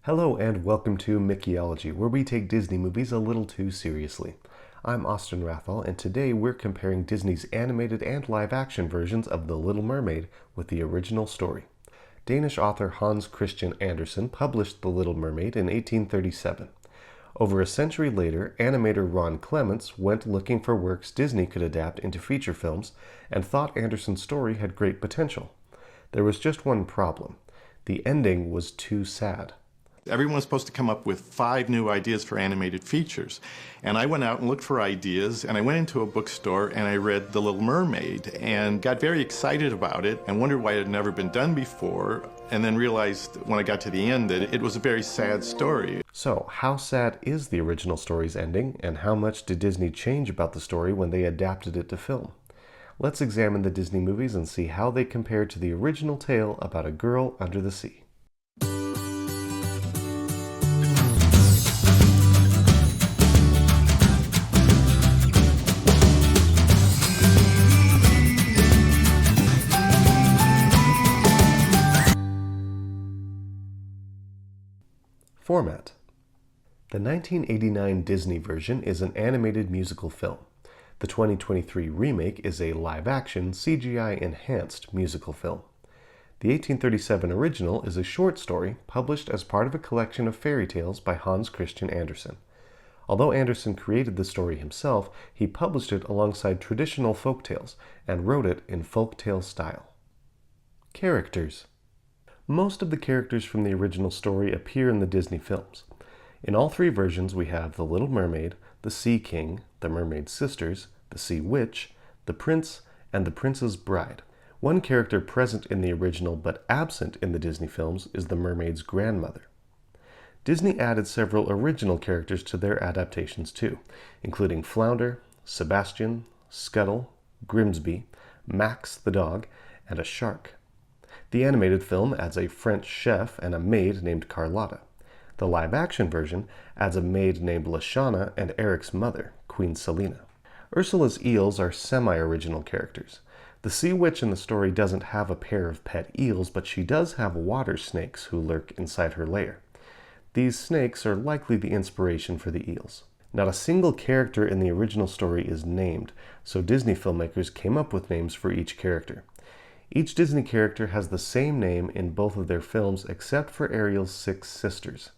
Hello and welcome to Mickeyology, where we take Disney movies a little too seriously. I'm Austin Rathall, and today we're comparing Disney's animated and live-action versions of The Little Mermaid with the original story. Danish author Hans Christian Andersen published The Little Mermaid in 1837. Over a century later, animator Ron Clements went looking for works Disney could adapt into feature films and thought Andersen's story had great potential. There was just one problem. The ending was too sad. Everyone was supposed to come up with 5 new ideas for animated features. And I went out and looked for ideas, and I went into a bookstore and I read The Little Mermaid and got very excited about it and wondered why it had never been done before, and then realized when I got to the end that it was a very sad story. So, how sad is the original story's ending, and how much did Disney change about the story when they adapted it to film? Let's examine the Disney movies and see how they compare to the original tale about a girl under the sea. Format. The 1989 Disney version is an animated musical film. The 2023 remake is a live-action, CGI-enhanced musical film. The 1837 original is a short story published as part of a collection of fairy tales by Hans Christian Andersen. Although Andersen created the story himself, he published it alongside traditional folk tales and wrote it in folk tale style. Characters. Most of the characters from the original story appear in the Disney films. In all 3 versions we have the Little Mermaid, the Sea King, the Mermaid's sisters, the Sea Witch, the Prince, and the Prince's Bride. One character present in the original but absent in the Disney films is the Mermaid's grandmother. Disney added several original characters to their adaptations too, including Flounder, Sebastian, Scuttle, Grimsby, Max the dog, and a shark. The animated film adds a French chef and a maid named Carlotta. The live-action version adds a maid named Lashana and Eric's mother, Queen Selina. Ursula's eels are semi-original characters. The Sea Witch in the story doesn't have a pair of pet eels, but she does have water snakes who lurk inside her lair. These snakes are likely the inspiration for the eels. Not a single character in the original story is named, so Disney filmmakers came up with names for each character. Each Disney character has the same name in both of their films except for Ariel's 6 sisters.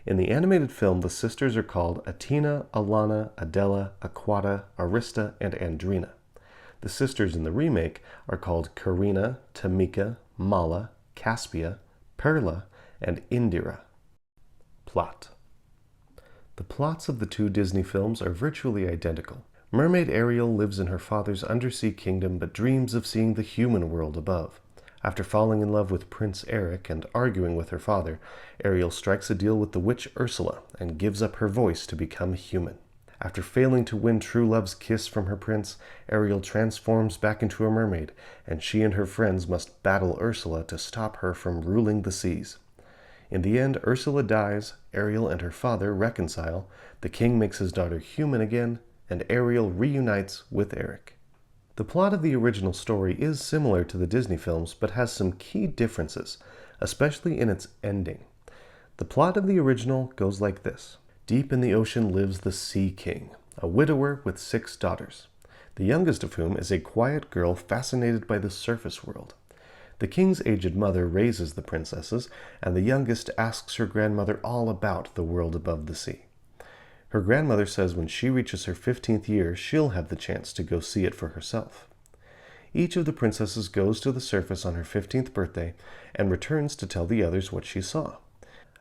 In the animated film, the sisters are called Atina, Alana, Adela, Aquata, Arista, and Andrina. The sisters in the remake are called Karina, Tamika, Mala, Caspia, Perla, and Indira. Plot. The plots of the 2 Disney films are virtually identical. Mermaid Ariel lives in her father's undersea kingdom but dreams of seeing the human world above. After falling in love with Prince Eric and arguing with her father, Ariel strikes a deal with the witch Ursula and gives up her voice to become human. After failing to win true love's kiss from her prince, Ariel transforms back into a mermaid, and she and her friends must battle Ursula to stop her from ruling the seas. In the end, Ursula dies, Ariel and her father reconcile, the king makes his daughter human again, and Ariel reunites with Eric. The plot of the original story is similar to the Disney films, but has some key differences, especially in its ending. The plot of the original goes like this. Deep in the ocean lives the Sea King, a widower with 6 daughters, the youngest of whom is a quiet girl fascinated by the surface world. The king's aged mother raises the princesses, and the youngest asks her grandmother all about the world above the sea. Her grandmother says when she reaches her 15th year, she'll have the chance to go see it for herself. Each of the princesses goes to the surface on her 15th birthday and returns to tell the others what she saw.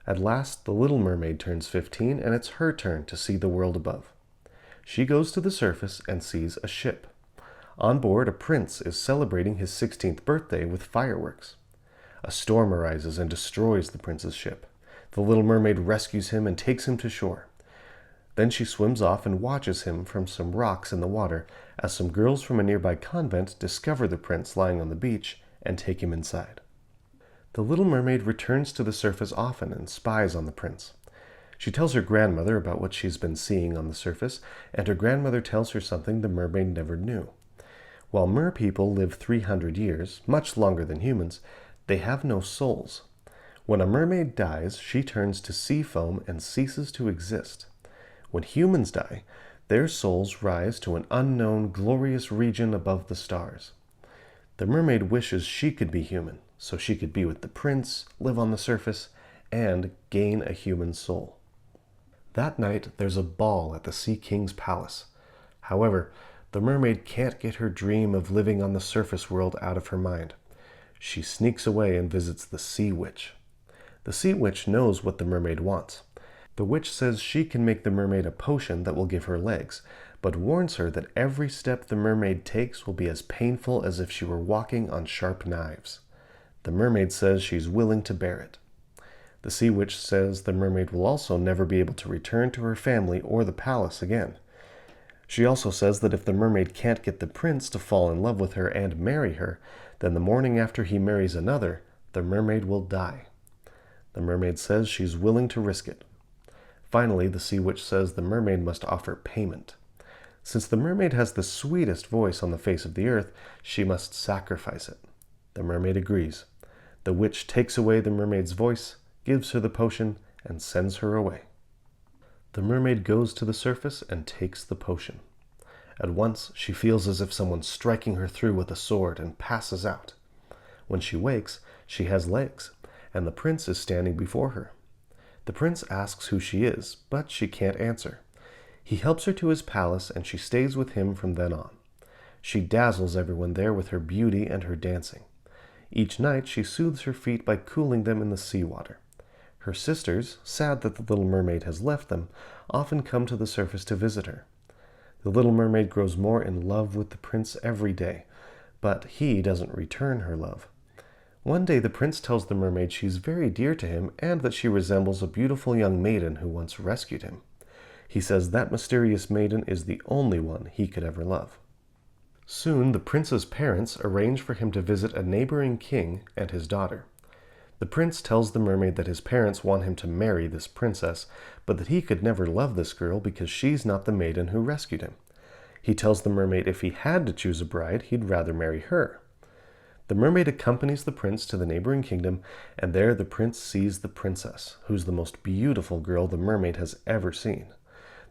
At last, the Little Mermaid turns 15, and it's her turn to see the world above. She goes to the surface and sees a ship. On board, a prince is celebrating his 16th birthday with fireworks. A storm arises and destroys the prince's ship. The Little Mermaid rescues him and takes him to shore. Then she swims off and watches him from some rocks in the water as some girls from a nearby convent discover the prince lying on the beach and take him inside. The Little Mermaid returns to the surface often and spies on the prince. She tells her grandmother about what she's been seeing on the surface, and her grandmother tells her something the mermaid never knew. While merpeople live 300 years, much longer than humans, they have no souls. When a mermaid dies, she turns to sea foam and ceases to exist. When humans die, their souls rise to an unknown, glorious region above the stars. The mermaid wishes she could be human, so she could be with the prince, live on the surface, and gain a human soul. That night, there's a ball at the Sea King's palace. However, the mermaid can't get her dream of living on the surface world out of her mind. She sneaks away and visits the Sea Witch. The Sea Witch knows what the mermaid wants. The witch says she can make the mermaid a potion that will give her legs, but warns her that every step the mermaid takes will be as painful as if she were walking on sharp knives. The mermaid says she's willing to bear it. The Sea Witch says the mermaid will also never be able to return to her family or the palace again. She also says that if the mermaid can't get the prince to fall in love with her and marry her, then the morning after he marries another, the mermaid will die. The mermaid says she's willing to risk it. Finally, the Sea Witch says the mermaid must offer payment. Since the mermaid has the sweetest voice on the face of the earth, she must sacrifice it. The mermaid agrees. The witch takes away the mermaid's voice, gives her the potion, and sends her away. The mermaid goes to the surface and takes the potion. At once, she feels as if someone's striking her through with a sword and passes out. When she wakes, she has legs, and the prince is standing before her. The prince asks who she is, but she can't answer. He helps her to his palace, and she stays with him from then on. She dazzles everyone there with her beauty and her dancing. Each night, she soothes her feet by cooling them in the seawater. Her sisters, sad that the little mermaid has left them, often come to the surface to visit her. The little mermaid grows more in love with the prince every day, but he doesn't return her love. One day the prince tells the mermaid she's very dear to him and that she resembles a beautiful young maiden who once rescued him. He says that mysterious maiden is the only one he could ever love. Soon the prince's parents arrange for him to visit a neighboring king and his daughter. The prince tells the mermaid that his parents want him to marry this princess, but that he could never love this girl because she's not the maiden who rescued him. He tells the mermaid if he had to choose a bride, he'd rather marry her. The mermaid accompanies the prince to the neighboring kingdom, and there the prince sees the princess, who's the most beautiful girl the mermaid has ever seen.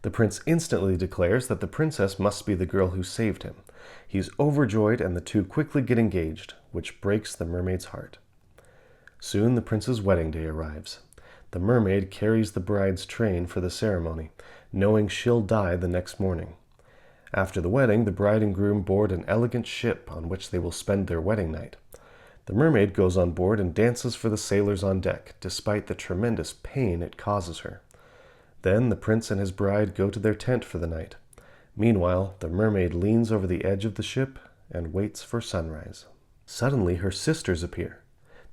The prince instantly declares that the princess must be the girl who saved him. He's overjoyed, and the two quickly get engaged, which breaks the mermaid's heart. Soon the prince's wedding day arrives. The mermaid carries the bride's train for the ceremony, knowing she'll die the next morning. After the wedding, the bride and groom board an elegant ship on which they will spend their wedding night. The mermaid goes on board and dances for the sailors on deck, despite the tremendous pain it causes her. Then the prince and his bride go to their tent for the night. Meanwhile, the mermaid leans over the edge of the ship and waits for sunrise. Suddenly, her sisters appear.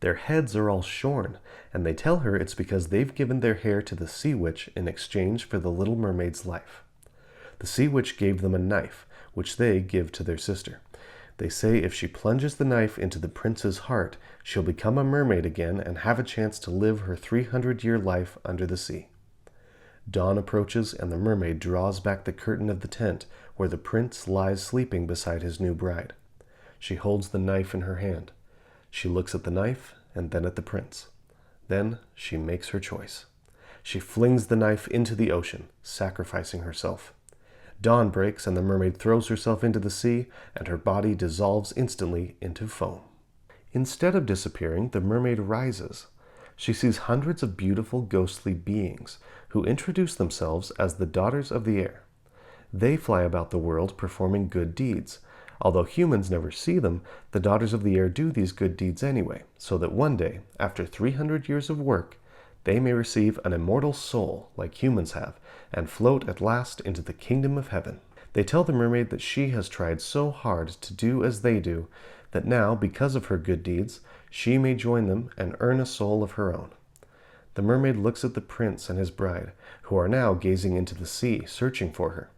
Their heads are all shorn, and they tell her it's because they've given their hair to the Sea Witch in exchange for the little mermaid's life. The Sea Witch gave them a knife, which they give to their sister. They say if she plunges the knife into the prince's heart, she'll become a mermaid again and have a chance to live her 300-year life under the sea. Dawn approaches, and the mermaid draws back the curtain of the tent where the prince lies sleeping beside his new bride. She holds the knife in her hand. She looks at the knife and then at the prince. Then she makes her choice. She flings the knife into the ocean, sacrificing herself. Dawn breaks, and the mermaid throws herself into the sea, and her body dissolves instantly into foam. Instead of disappearing, the mermaid rises. She sees hundreds of beautiful ghostly beings who introduce themselves as the daughters of the air. They fly about the world performing good deeds. Although humans never see them, the daughters of the air do these good deeds anyway, so that one day, after 300 years of work, they may receive an immortal soul like humans have, and float at last into the kingdom of heaven. They tell the mermaid that she has tried so hard to do as they do, that now, because of her good deeds, she may join them and earn a soul of her own. The mermaid looks at the prince and his bride, who are now gazing into the sea, searching for her.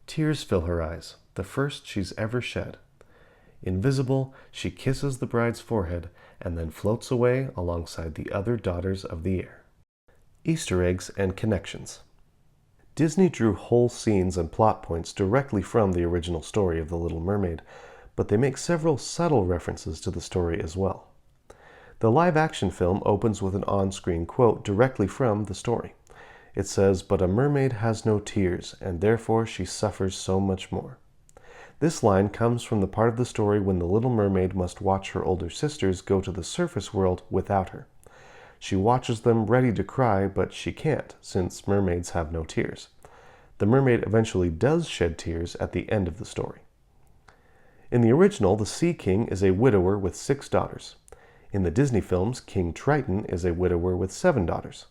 Tears fill her eyes, the first she's ever shed. Invisible, she kisses the bride's forehead and then floats away alongside the other daughters of the air. Easter eggs and connections. Disney drew whole scenes and plot points directly from the original story of The Little Mermaid, but they make several subtle references to the story as well. The live-action film opens with an on-screen quote directly from the story. It says, "But a mermaid has no tears, and therefore she suffers so much more." This line comes from the part of the story when the Little Mermaid must watch her older sisters go to the surface world without her. She watches them ready to cry, but she can't, since mermaids have no tears. The mermaid eventually does shed tears at the end of the story. In the original, the Sea King is a widower with 6 daughters. In the Disney films, King Triton is a widower with 7 daughters.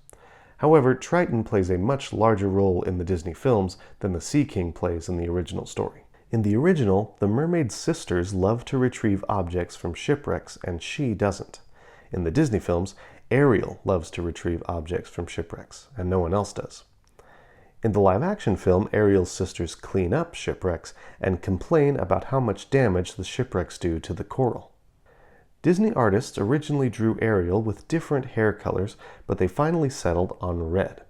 However, Triton plays a much larger role in the Disney films than the Sea King plays in the original story. In the original, the mermaid's sisters love to retrieve objects from shipwrecks, and she doesn't. In the Disney films, Ariel loves to retrieve objects from shipwrecks, and no one else does. In the live-action film, Ariel's sisters clean up shipwrecks and complain about how much damage the shipwrecks do to the coral. Disney artists originally drew Ariel with different hair colors, but they finally settled on red.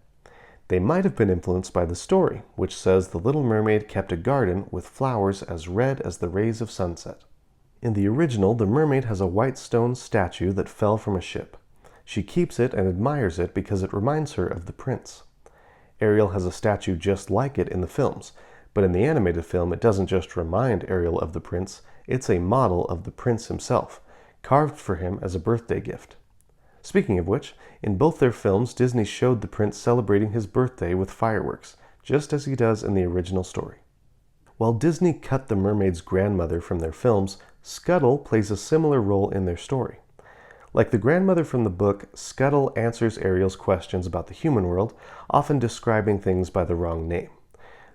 They might have been influenced by the story, which says the Little Mermaid kept a garden with flowers as red as the rays of sunset. In the original, the mermaid has a white stone statue that fell from a ship. She keeps it and admires it because it reminds her of the prince. Ariel has a statue just like it in the films, but in the animated film it doesn't just remind Ariel of the prince, it's a model of the prince himself, carved for him as a birthday gift. Speaking of which, in both their films, Disney showed the prince celebrating his birthday with fireworks, just as he does in the original story. While Disney cut the mermaid's grandmother from their films, Scuttle plays a similar role in their story. Like the grandmother from the book, Scuttle answers Ariel's questions about the human world, often describing things by the wrong name.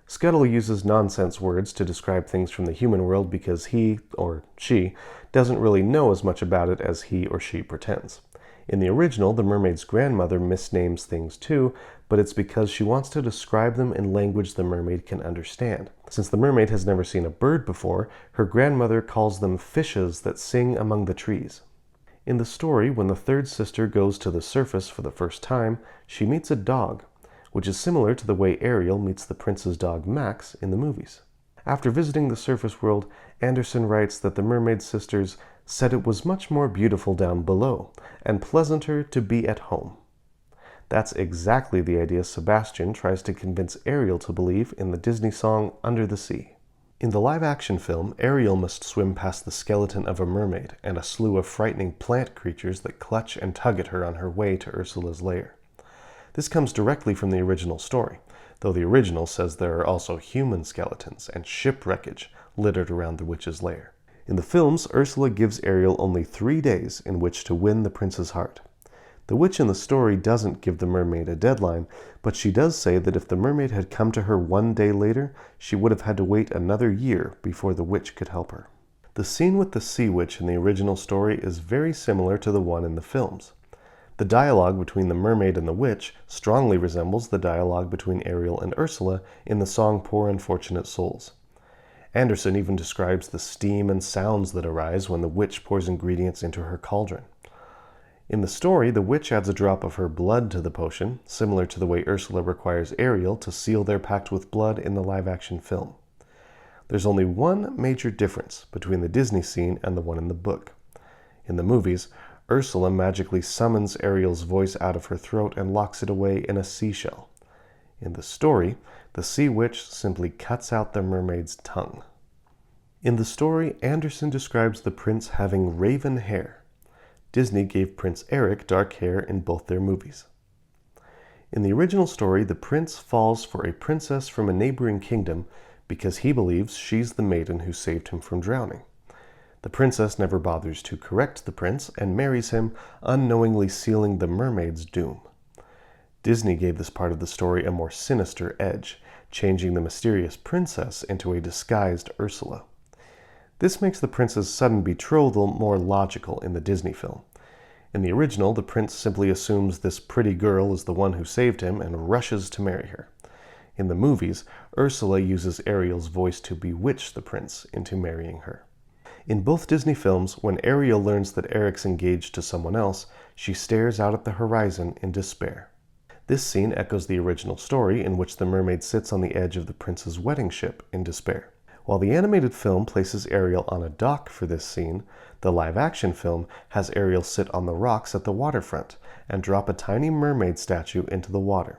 Scuttle uses nonsense words to describe things from the human world because he, or she, doesn't really know as much about it as he or she pretends. In the original, the mermaid's grandmother misnames things too, but it's because she wants to describe them in language the mermaid can understand. Since the mermaid has never seen a bird before, her grandmother calls them fishes that sing among the trees. In the story, when the third sister goes to the surface for the first time, she meets a dog, which is similar to the way Ariel meets the prince's dog Max in the movies. After visiting the surface world, Anderson writes that the mermaid sisters said it was much more beautiful down below, and pleasanter to be at home. That's exactly the idea Sebastian tries to convince Ariel to believe in the Disney song Under the Sea. In the live-action film, Ariel must swim past the skeleton of a mermaid and a slew of frightening plant creatures that clutch and tug at her on her way to Ursula's lair. This comes directly from the original story, though the original says there are also human skeletons and shipwreckage littered around the witch's lair. In the films, Ursula gives Ariel only 3 days in which to win the prince's heart. The witch in the story doesn't give the mermaid a deadline, but she does say that if the mermaid had come to her 1 day later, she would have had to wait another year before the witch could help her. The scene with the sea witch in the original story is very similar to the one in the films. The dialogue between the mermaid and the witch strongly resembles the dialogue between Ariel and Ursula in the song Poor Unfortunate Souls. Anderson even describes the steam and sounds that arise when the witch pours ingredients into her cauldron. In the story, the witch adds a drop of her blood to the potion, similar to the way Ursula requires Ariel to seal their pact with blood in the live-action film. There's only one major difference between the Disney scene and the one in the book. In the movies, Ursula magically summons Ariel's voice out of her throat and locks it away in a seashell. In the story, the sea witch simply cuts out the mermaid's tongue. In the story, Anderson describes the prince having raven hair. Disney gave Prince Eric dark hair in both their movies. In the original story, the prince falls for a princess from a neighboring kingdom because he believes she's the maiden who saved him from drowning. The princess never bothers to correct the prince and marries him, unknowingly sealing the mermaid's doom. Disney gave this part of the story a more sinister edge, changing the mysterious princess into a disguised Ursula. This makes the prince's sudden betrothal more logical in the Disney film. In the original, the prince simply assumes this pretty girl is the one who saved him and rushes to marry her. In the movies, Ursula uses Ariel's voice to bewitch the prince into marrying her. In both Disney films, when Ariel learns that Eric's engaged to someone else, she stares out at the horizon in despair. This scene echoes the original story in which the mermaid sits on the edge of the prince's wedding ship in despair. While the animated film places Ariel on a dock for this scene, the live-action film has Ariel sit on the rocks at the waterfront and drop a tiny mermaid statue into the water.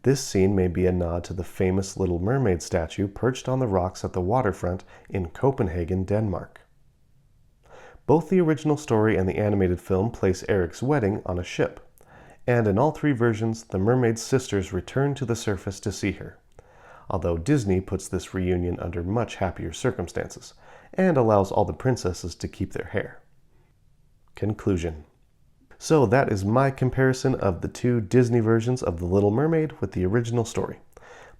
This scene may be a nod to the famous Little Mermaid statue perched on the rocks at the waterfront in Copenhagen, Denmark. Both the original story and the animated film place Eric's wedding on a ship, and in all three versions, the mermaid's sisters return to the surface to see her, although Disney puts this reunion under much happier circumstances and allows all the princesses to keep their hair. Conclusion. So that is my comparison of the two Disney versions of The Little Mermaid with the original story.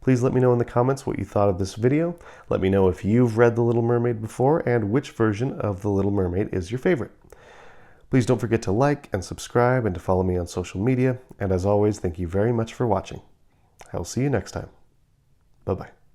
Please let me know in the comments what you thought of this video. Let me know if you've read The Little Mermaid before and which version of The Little Mermaid is your favorite. Please don't forget to like and subscribe and to follow me on social media. And as always, thank you very much for watching. I will see you next time. Bye-bye.